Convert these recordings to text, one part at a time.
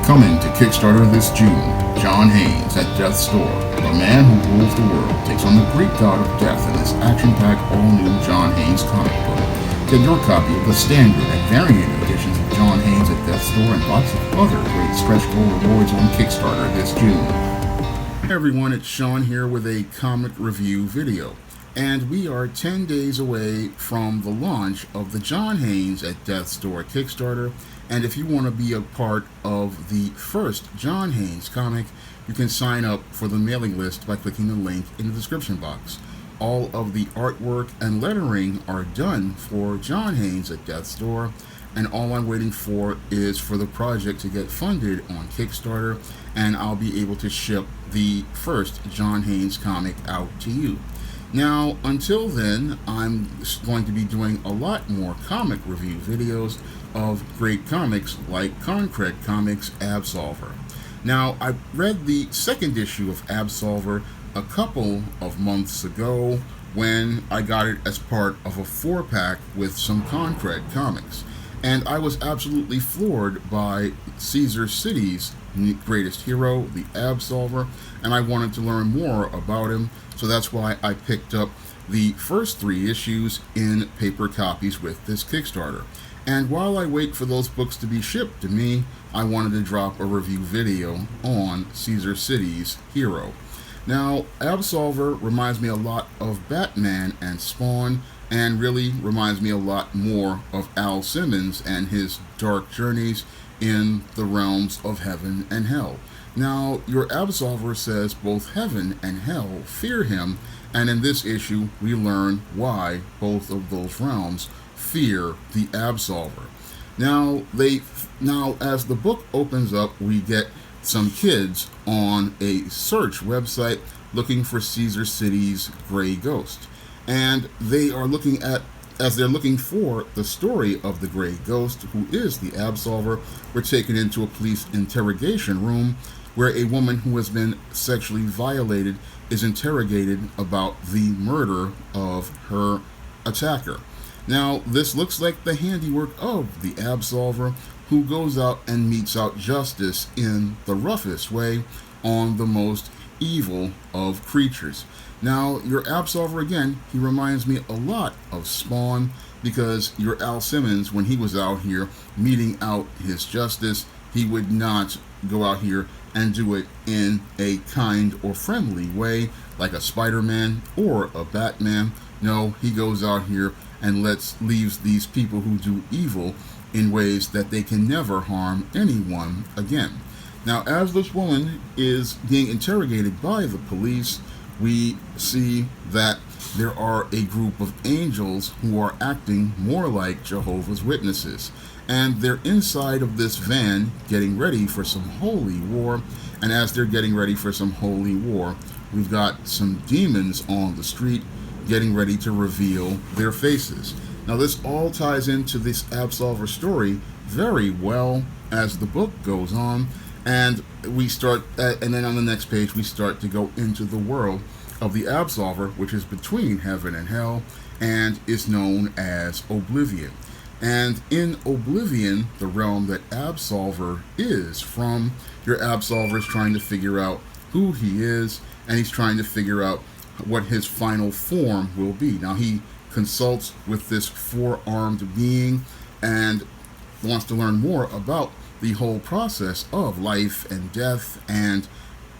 Coming to Kickstarter this June, Shawn at Death's Door. The man who rules the world takes on the Greek god of death in this action-packed all-new John Haynes comic book. Get your copy of the standard and variant editions of John Haynes at Death's Door and lots of other great stretch goal rewards on Kickstarter this June. Hey everyone, it's Shawn here with a comic review video. And we are 10 days away from the launch of the John Haynes at Death's Door Kickstarter. And if you want to be a part of the first John Haynes comic, you can sign up for the mailing list by clicking the link in the description box. All of the artwork and lettering are done for John Haynes at Death's Door, and all I'm waiting for is for the project to get funded on Kickstarter, and I'll be able to ship the first John Haynes comic out to you. Now, until then, I'm going to be doing a lot more comic review videos of great comics like Konkret Comics' Absolver. Now, I read the second issue of Absolver a couple of months ago when I got it as part of a 4-pack with some Konkret comics. And I was absolutely floored by Caesar City's greatest hero, the Absolver, and I wanted to learn more about him, so that's why I picked up the first 3 issues in paper copies with this Kickstarter. And while I wait for those books to be shipped to me, I wanted to drop a review video on Caesar City's hero. Now, Absolver reminds me a lot of Batman and Spawn, and really reminds me a lot more of Al Simmons and his dark journeys in the realms of heaven and hell. Now, your Absolver says both heaven and hell fear him, and in this issue we learn why both of those realms fear the Absolver. Now, as the book opens up, we get some kids on a search website looking for Caesar City's gray ghost. And they are looking for the story of the gray ghost, who is the Absolver, we're taken into a police interrogation room where a woman who has been sexually violated is interrogated about the murder of her attacker. Now, this looks like the handiwork of the Absolver, who goes out and metes out justice in the roughest way on the most evil of creatures. Now, your Absolver, again, he reminds me a lot of Spawn, because your Al Simmons, when he was out here meting out his justice, he would not go out here and do it in a kind or friendly way like a Spider-Man or a Batman. No, he goes out here and leaves these people who do evil in ways that they can never harm anyone again. Now, as this woman is being interrogated by the police, we see that there are a group of angels who are acting more like Jehovah's Witnesses. And they're inside of this van getting ready for some holy war. And as they're getting ready for some holy war, we've got some demons on the street getting ready to reveal their faces. Now, this all ties into this Absolver story very well as the book goes on. And we start, and then on the next page, we start to go into the world of the Absolver, which is between heaven and hell, and is known as Oblivion. And in Oblivion, the realm that Absolver is from, your Absolver is trying to figure out who he is, and he's trying to figure out what his final form will be. Now, he consults with this 4-armed being and wants to learn more about the whole process of life and death and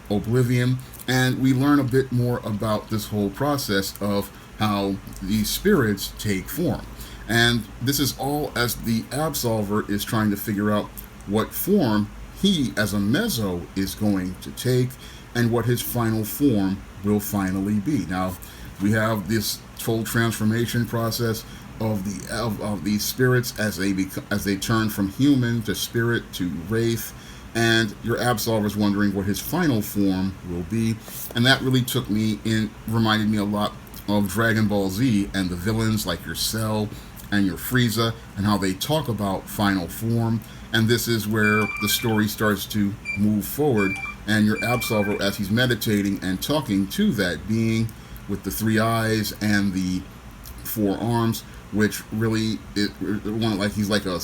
Oblivion, and we learn a bit more about this whole process of how these spirits take form. And this is all as the Absolver is trying to figure out what form he as a Mezzo is going to take and what his final form will finally be. Now, we have this full transformation process of these spirits as they turn from human to spirit to wraith, and your Absolver is wondering what his final form will be. And that really reminded me a lot of Dragon Ball Z and the villains like your Cell and your Frieza and how they talk about final form. And this is where the story starts to move forward, and your Absolver, as he's meditating and talking to that being with the 3 eyes and the 4 arms, which really, he's like a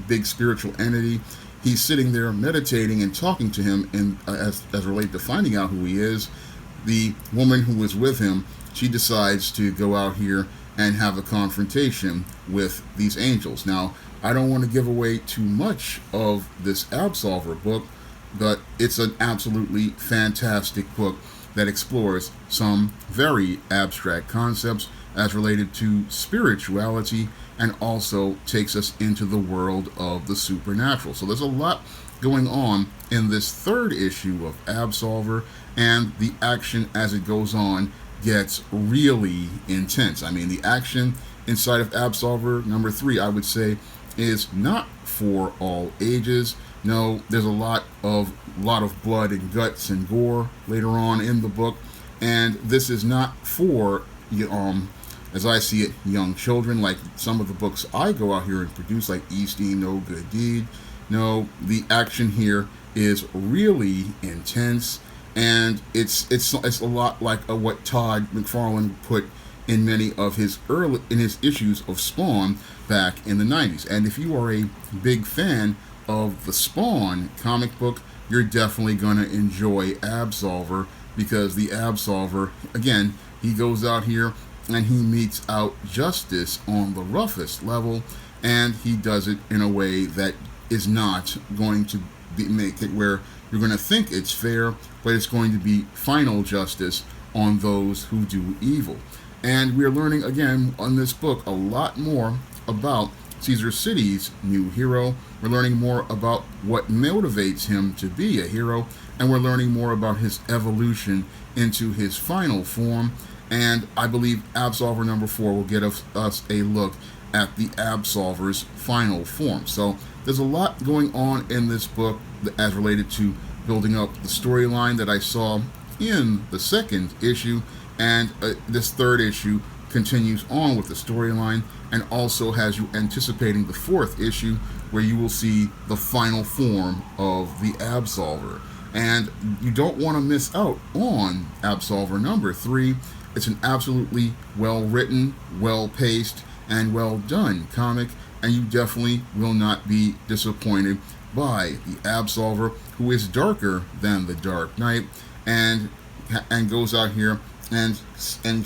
big spiritual entity. he's sitting there meditating and talking to him, and as related to finding out who he is, the woman who was with him, she decides to go out here and have a confrontation with these angels. Now, I don't want to give away too much of this Absolver book, but it's an absolutely fantastic book that explores some very abstract concepts as related to spirituality, and also takes us into the world of the supernatural. So there's a lot going on in this third issue of Absolver, and the action as it goes on gets really intense. I mean, the action inside of Absolver number 3, I would say, is not for all ages. No, there's a lot of blood and guts and gore later on in the book, and this is not for as I see it, young children, like some of the books I go out here and produce, like Easting No Good Deed. No, the action here is really intense, and it's a lot like what Todd McFarlane put in many of his issues of Spawn back in the 90s. And if you are a big fan of the Spawn comic book, you're definitely going to enjoy Absolver, because the Absolver, again, he goes out here and he metes out justice on the roughest level, and he does it in a way that is not going to make it where you're going to think it's fair, but it's going to be final justice on those who do evil. And we're learning again on this book a lot more about Caesar City's new hero. We're learning more about what motivates him to be a hero, and we're learning more about his evolution into his final form. And I believe Absolver number 4 will get us a look at the Absolver's final form. So there's a lot going on in this book as related to building up the storyline that I saw in the second issue, and this third issue continues on with the storyline and also has you anticipating the fourth issue, where you will see the final form of the Absolver. And you don't want to miss out on Absolver number 3. It's an absolutely well-written, well-paced, and well-done comic, and you definitely will not be disappointed by the Absolver, who is darker than the Dark Knight, and goes out here and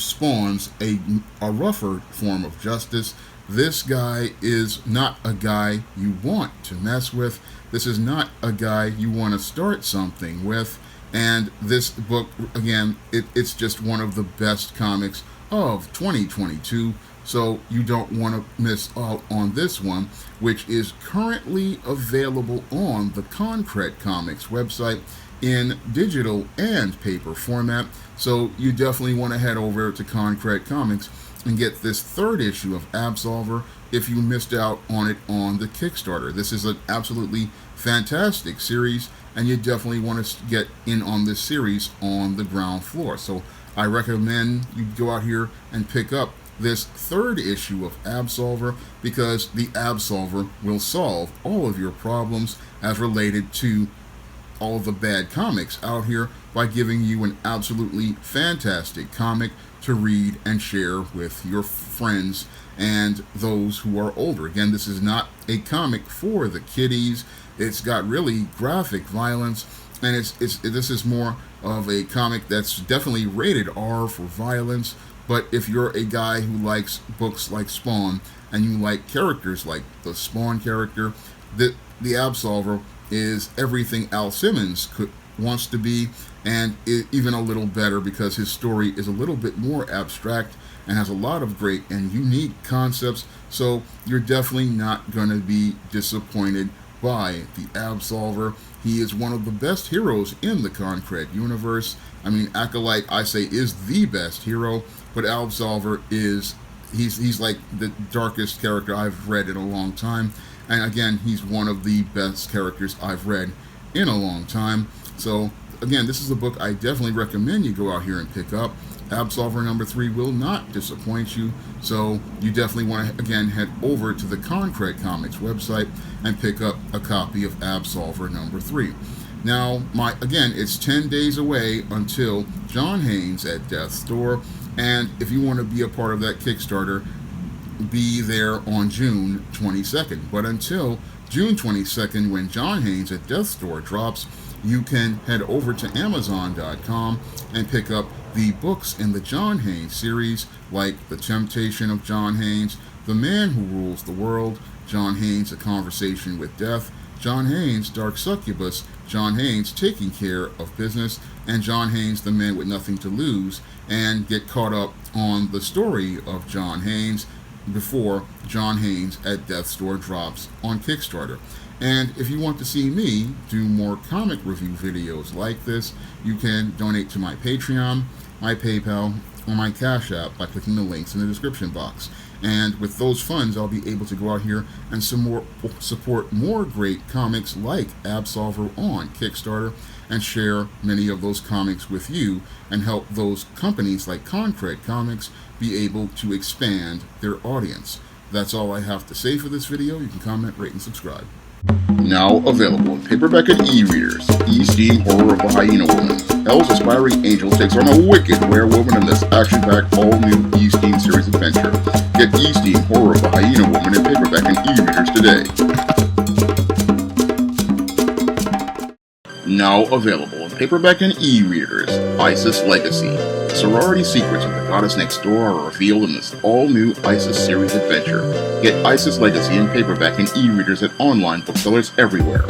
spawns a rougher form of justice. This guy is not a guy you want to mess with. This is not a guy you want to start something with. And this book, again, it's just one of the best comics of 2022. So you don't want to miss out on this one, which is currently available on the Konkret Comics website in digital and paper format. So you definitely want to head over to Konkret Comics and get this third issue of Absolver if you missed out on it on the Kickstarter. This is an absolutely fantastic series, and you definitely want to get in on this series on the ground floor. So I recommend you go out here and pick up this third issue of Absolver, because the Absolver will solve all of your problems as related to all of the bad comics out here by giving you an absolutely fantastic comic to read and share with your friends and those who are older. Again, this is not a comic for the kiddies. It's got really graphic violence, and this is more of a comic that's definitely rated R for violence. But if you're a guy who likes books like Spawn, and you like characters like the Spawn character, the Absolver is everything Al Simmons wants to be, and even a little better, because his story is a little bit more abstract and has a lot of great and unique concepts. So you're definitely not going to be disappointed by the Absolver. He is one of the best heroes in the Konkret universe. I mean, Acolyte, I say, is the best hero, but Absolver he's like the darkest character I've read in a long time. And again, he's one of the best characters I've read in a long time. So again, this is a book I definitely recommend you go out here and pick up. Absolver number 3 will not disappoint you. So you definitely want to, again, head over to the Konkret Comics website and pick up a copy of Absolver number 3. Now, again, it's 10 days away until John Haynes at Death's Door. And if you want to be a part of that Kickstarter, be there on June 22nd. But until June 22nd, when John Haynes at Death's Door drops, you can head over to Amazon.com and pick up the books in the John Haynes series, like The Temptation of John Haynes, The Man Who Rules the World, John Haynes, A Conversation with Death, John Haynes, Dark Succubus, John Haynes, Taking Care of Business, and John Haynes, The Man with Nothing to Lose, and get caught up on the story of John Haynes before John Haynes at Death's Door drops on Kickstarter. And if you want to see me do more comic review videos like this, you can donate to my Patreon, my PayPal, or my Cash App by clicking the links in the description box. And with those funds, I'll be able to go out here and support more great comics like Absolver on Kickstarter and share many of those comics with you and help those companies like Konkret Comics be able to expand their audience. That's all I have to say for this video. You can comment, rate, and subscribe. Now available in paperback and e-readers, E-Steam Horror of a Hyena Woman. Hell's Aspiring Angel takes on a wicked werewolf in this action-packed all-new E-Steam series adventure. Get E-Steam Horror of a Hyena Woman in paperback and e-readers today. Now available in paperback and e-readers, ISIS Legacy. Sorority secrets of the goddess next door are revealed in this all-new ISIS series adventure. Get ISIS Legacy in paperback and e-readers at online booksellers everywhere.